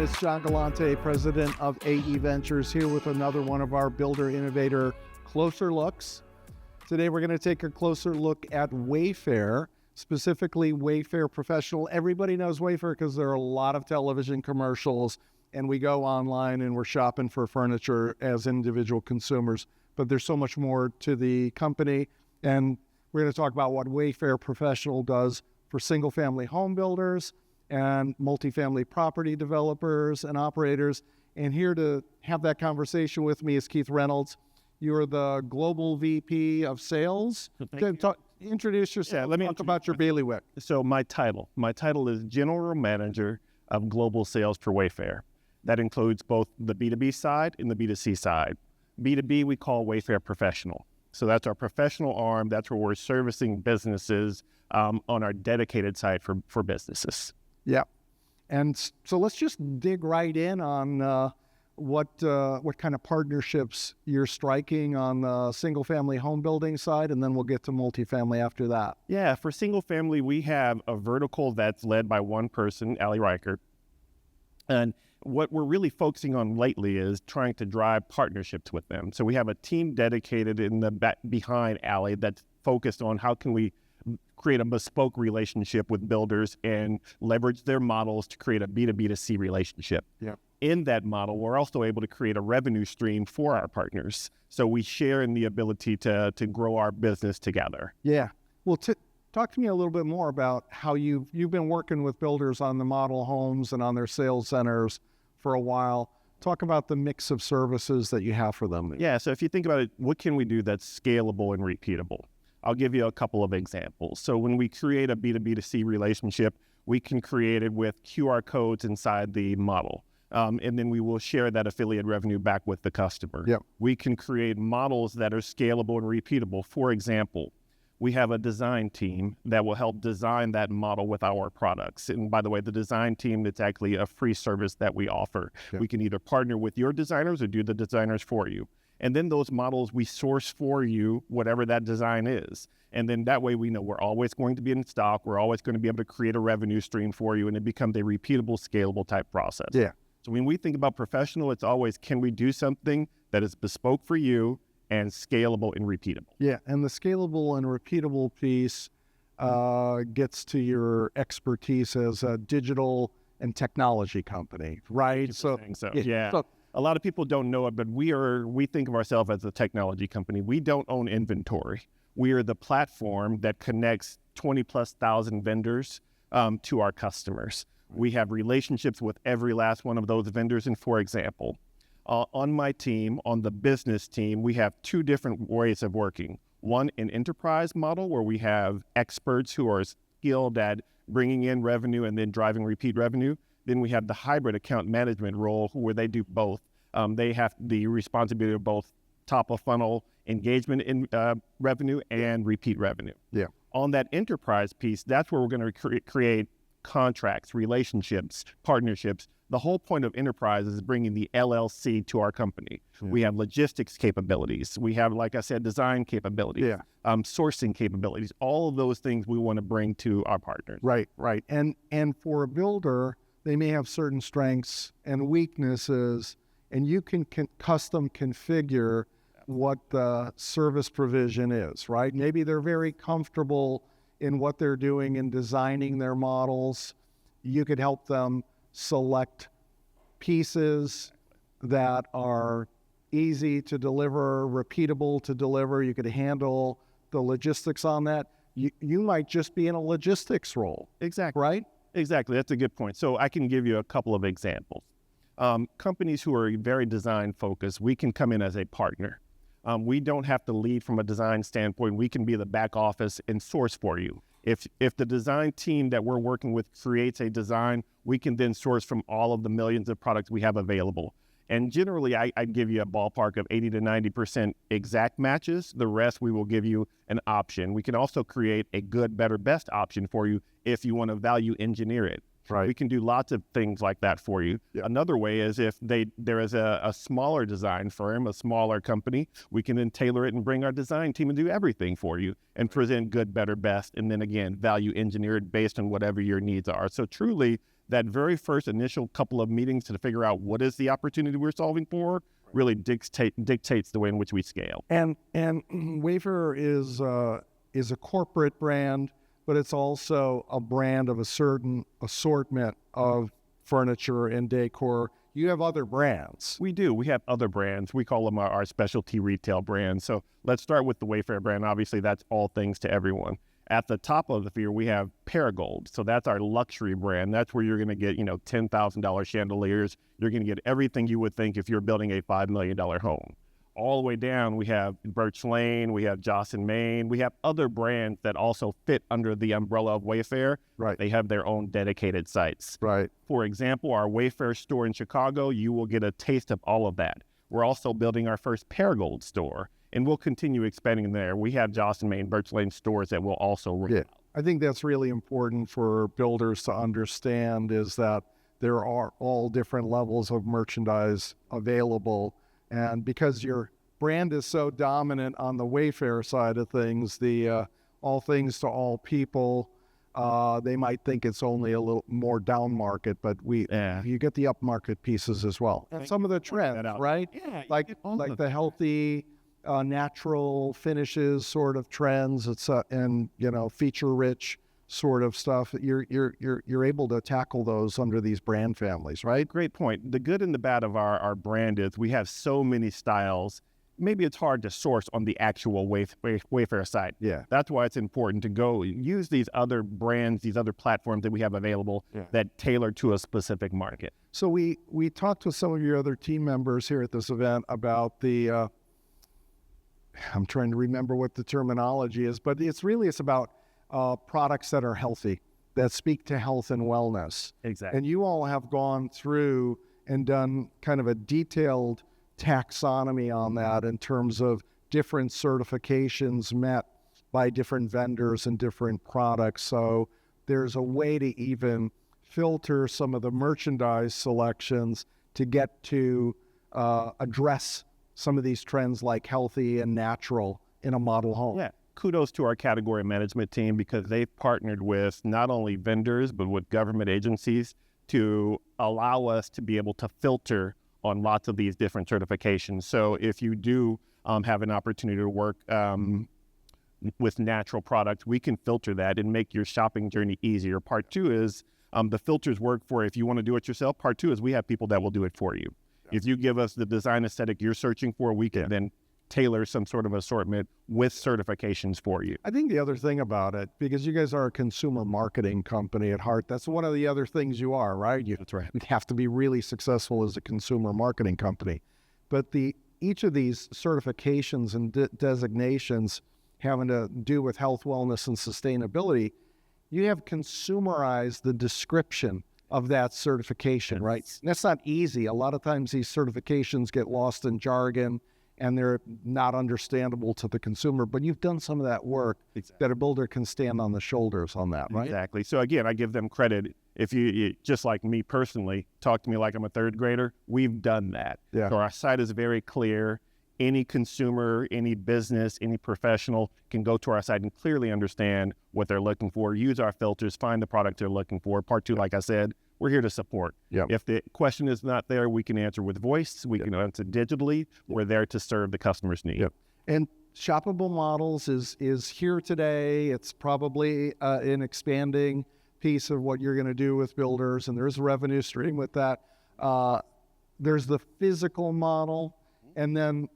It's John Galante, president of AE Ventures, here with another one of our Builder Innovator Closer Looks. Today we're going to take a closer look at Wayfair, specifically Wayfair Professional. Everybody knows Wayfair because there are a lot of television commercials, and we go online and we're shopping for furniture as individual consumers. But there's so much more to the company, and we're going to talk about what Wayfair Professional does for single-family home builders and multifamily property developers and operators. And here to have that conversation with me is Keith Reynolds. You're the Global VP of Sales. Introduce yourself. Yeah, let me talk about your bailiwick. So my title is General Manager of Global Sales for Wayfair. That includes both the B2B side and the B2C side. B2B we call Wayfair Professional. So that's our professional arm. That's where we're servicing businesses on our dedicated side for businesses. Yeah. And so let's just dig right in on what kind of partnerships you're striking on the single-family home building side, and then we'll get to multifamily after that. Yeah, for single-family, we have a vertical that's led by one person, Ali Reichert. And what we're really focusing on lately is trying to drive partnerships with them. So we have a team dedicated in the behind Ali that's focused on how can we create a bespoke relationship with builders and leverage their models to create a B2B2C relationship. Yeah. In that model, we're also able to create a revenue stream for our partners. So we share in the ability to grow our business together. Yeah. Well, talk to me a little bit more about how you've been working with builders on the model homes and on their sales centers for a while. Talk about the mix of services that you have for them. Yeah. So if you think about it, what can we do that's scalable and repeatable? I'll give you a couple of examples. So when we create a B2B2C relationship, we can create it with QR codes inside the model. And then we will share that affiliate revenue back with the customer. Yep. We can create models that are scalable and repeatable. For example, we have a design team that will help design that model with our products. And by the way, the design team, it's actually a free service that we offer. Yep. We can either partner with your designers or do the designers for you. And then those models, we source for you, whatever that design is. And then that way we know we're always going to be in stock. We're always going to be able to create a revenue stream for you, and it becomes a repeatable, scalable type process. Yeah. So when we think about professional, it's always, can we do something that is bespoke for you and scalable and repeatable? Yeah, and the scalable and repeatable piece gets to your expertise as a digital and technology company, right? So. Yeah. So, a lot of people don't know it, but we think of ourselves as a technology company. We don't own inventory. We are the platform that connects 20,000+ vendors to our customers. We have relationships with every last one of those vendors. And for example, on my team, on the business team, we have two different ways of working. One, an enterprise model where we have experts who are skilled at bringing in revenue and then driving repeat revenue. Then we have the hybrid account management role where they do both. They have the responsibility of both top of funnel engagement in revenue and repeat revenue. Yeah. On that enterprise piece, that's where we're going to create contracts, relationships, partnerships. The whole point of enterprise is bringing the LLC to our company. Yeah. We have logistics capabilities. We have, like I said, design capabilities, sourcing capabilities. All of those things we want to bring to our partners. Right. And for a builder, they may have certain strengths and weaknesses, and you can custom configure what the service provision is, right? Maybe they're very comfortable in what they're doing in designing their models. You could help them select pieces that are easy to deliver, repeatable to deliver. You could handle the logistics on that. You might just be in a logistics role. Exactly. Right? Exactly. That's a good point. So I can give you a couple of examples. Companies who are very design focused, we can come in as a partner. We don't have to lead from a design standpoint. We can be the back office and source for you. If the design team that we're working with creates a design, we can then source from all of the millions of products we have available. And generally, I'd give you a ballpark of 80 to 90% exact matches. The rest, we will give you an option. We can also create a good, better, best option for you if you want to value engineer it. Right. We can do lots of things like that for you. Yep. Another way is if there is a smaller design firm, a smaller company, we can then tailor it and bring our design team and do everything for you and present good, better, best, and then again, value engineer it based on whatever your needs are. So truly, that very first initial couple of meetings to figure out what is the opportunity we're solving for really dictates the way in which we scale. And Wayfair is a corporate brand, but it's also a brand of a certain assortment of furniture and decor. You have other brands. We do. We have other brands. We call them our specialty retail brands. So let's start with the Wayfair brand. Obviously, that's all things to everyone. At the top of the tier, we have Paragold. So that's our luxury brand. That's where you're going to get, $10,000 chandeliers. You're going to get everything you would think if you're building a $5 million home. All the way down, we have Birch Lane, we have Joss & Main, we have other brands that also fit under the umbrella of Wayfair. Right. They have their own dedicated sites. Right. For example, our Wayfair store in Chicago, you will get a taste of all of that. We're also building our first Paragold store, and we'll continue expanding there. We have Joss & Main, Birch Lane stores that will also roll out. I think that's really important for builders to understand, is that there are all different levels of merchandise available. And because your brand is so dominant on the Wayfair side of things, the all things to all people, they might think it's only a little more down market, but you get the up market pieces as well. And some of the trends, right? Yeah, like the healthy, natural finishes sort of trends. It's and feature rich sort of stuff. You're able to tackle those under these brand families, right? Great point. The good and the bad of our brand is we have so many styles. Maybe it's hard to source on the actual Wayfair site. Yeah. That's why it's important to go use these other brands, these other platforms that we have available that tailor to a specific market. So we talked with some of your other team members here at this event about the, I'm trying to remember what the terminology is, but it's about products that are healthy, that speak to health and wellness. Exactly. And you all have gone through and done kind of a detailed taxonomy on that in terms of different certifications met by different vendors and different products. So there's a way to even filter some of the merchandise selections to get to address some of these trends like healthy and natural in a model home. Yeah. Kudos to our category management team, because they've partnered with not only vendors, but with government agencies to allow us to be able to filter on lots of these different certifications. So if you do have an opportunity to work with natural products, we can filter that and make your shopping journey easier. Part two is the filters work for if you want to do it yourself. Part two is we have people that will do it for you. Yeah. If you give us the design aesthetic you're searching for, we can then tailor some sort of assortment with certifications for you. I think the other thing about it, because you guys are a consumer marketing company at heart, that's one of the other things you are, right? That's right. You have to be really successful as a consumer marketing company. But each of these certifications and designations having to do with health, wellness, and sustainability, you have consumerized the description of that certification, right? And that's not easy. A lot of times these certifications get lost in jargon and they're not understandable to the consumer, but you've done some of that work that a builder can stand on the shoulders on that, right? Exactly. So again, I give them credit. If you just like me personally, talk to me like I'm a third grader, we've done that. Yeah. So our site is very clear. Any consumer, any business, any professional can go to our site and clearly understand what they're looking for, use our filters, find the product they're looking for. Part two, like I said, we're here to support. Yep. If the question is not there, we can answer with voice. We can answer digitally. We're there to serve the customer's need. Yep. And Shoppable Models is here today. It's probably an expanding piece of what you're going to do with builders, and there's a revenue stream with that. There's the physical model, and then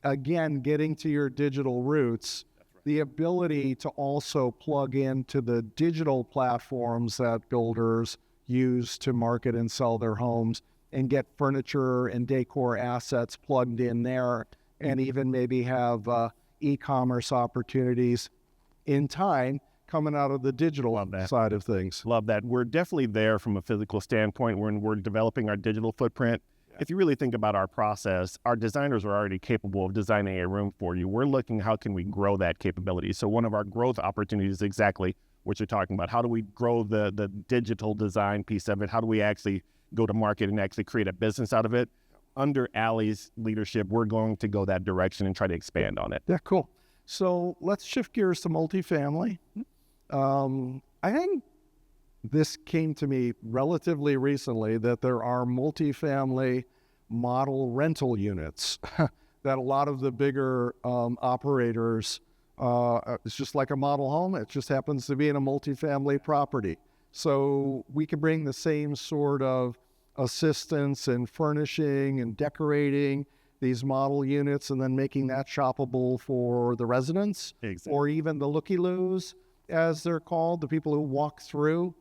again, getting to your digital roots, the ability to also plug into the digital platforms that builders use to market and sell their homes and get furniture and decor assets plugged in there, and even maybe have e-commerce opportunities in time coming out of the digital side of things. Love that. We're definitely there from a physical standpoint when we're developing our digital footprint. If you really think about our process, our designers are already capable of designing a room for you. We're looking, how can we grow that capability? So one of our growth opportunities is exactly what you're talking about. How do we grow the digital design piece of it? How do we actually go to market and actually create a business out of it? Under Allie's leadership, we're going to go that direction and try to expand on it. Yeah, cool. So let's shift gears to multifamily. I think this came to me relatively recently, that there are multifamily model rental units that a lot of the bigger operators, it's just like a model home. It just happens to be in a multifamily property. So we can bring the same sort of assistance in furnishing and decorating these model units and then making that shoppable for the residents. Exactly. Or even the looky-loos, as they're called, the people who walk through.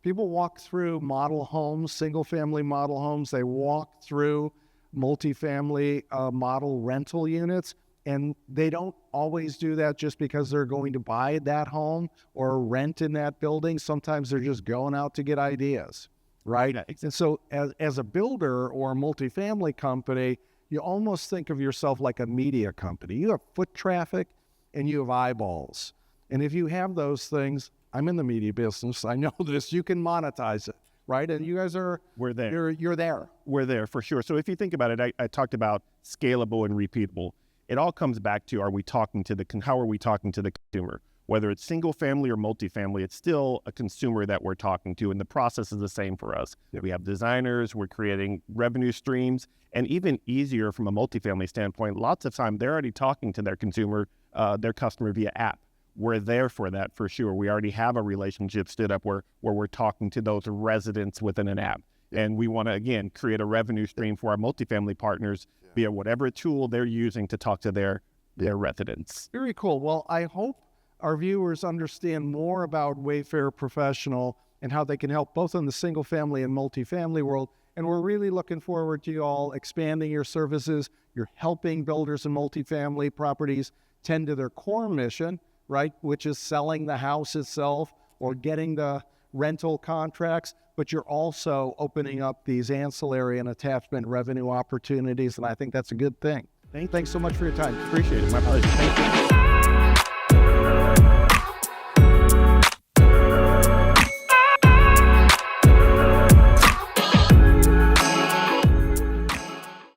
People walk through model homes, single-family model homes. They walk through multifamily model rental units, and they don't always do that just because they're going to buy that home or rent in that building. Sometimes they're just going out to get ideas, right? Yeah, exactly. And so as a builder or a multifamily company, you almost think of yourself like a media company. You have foot traffic and you have eyeballs. And if you have those things, I'm in the media business, I know this, you can monetize it, right? And you guys are, We're there. You're there. We're there for sure. So if you think about it, I talked about scalable and repeatable. It all comes back to, how are we talking to the consumer? Whether it's single family or multifamily, it's still a consumer that we're talking to, and the process is the same for us. We have designers, we're creating revenue streams, and even easier from a multifamily standpoint, lots of time they're already talking to their customer via app. We're there for that for sure. We already have a relationship stood up where we're talking to those residents within an app. And we want to, again, create a revenue stream for our multifamily partners via whatever tool they're using to talk to their residents. Very cool. Well, I hope our viewers understand more about Wayfair Professional and how they can help both in the single family and multifamily world. And we're really looking forward to you all expanding your services. You're helping builders and multifamily properties tend to their core mission, right, which is selling the house itself or getting the rental contracts, but you're also opening up these ancillary and attachment revenue opportunities, and I think that's a good thing. Thanks so much for your time. Appreciate it. My pleasure. Thank you.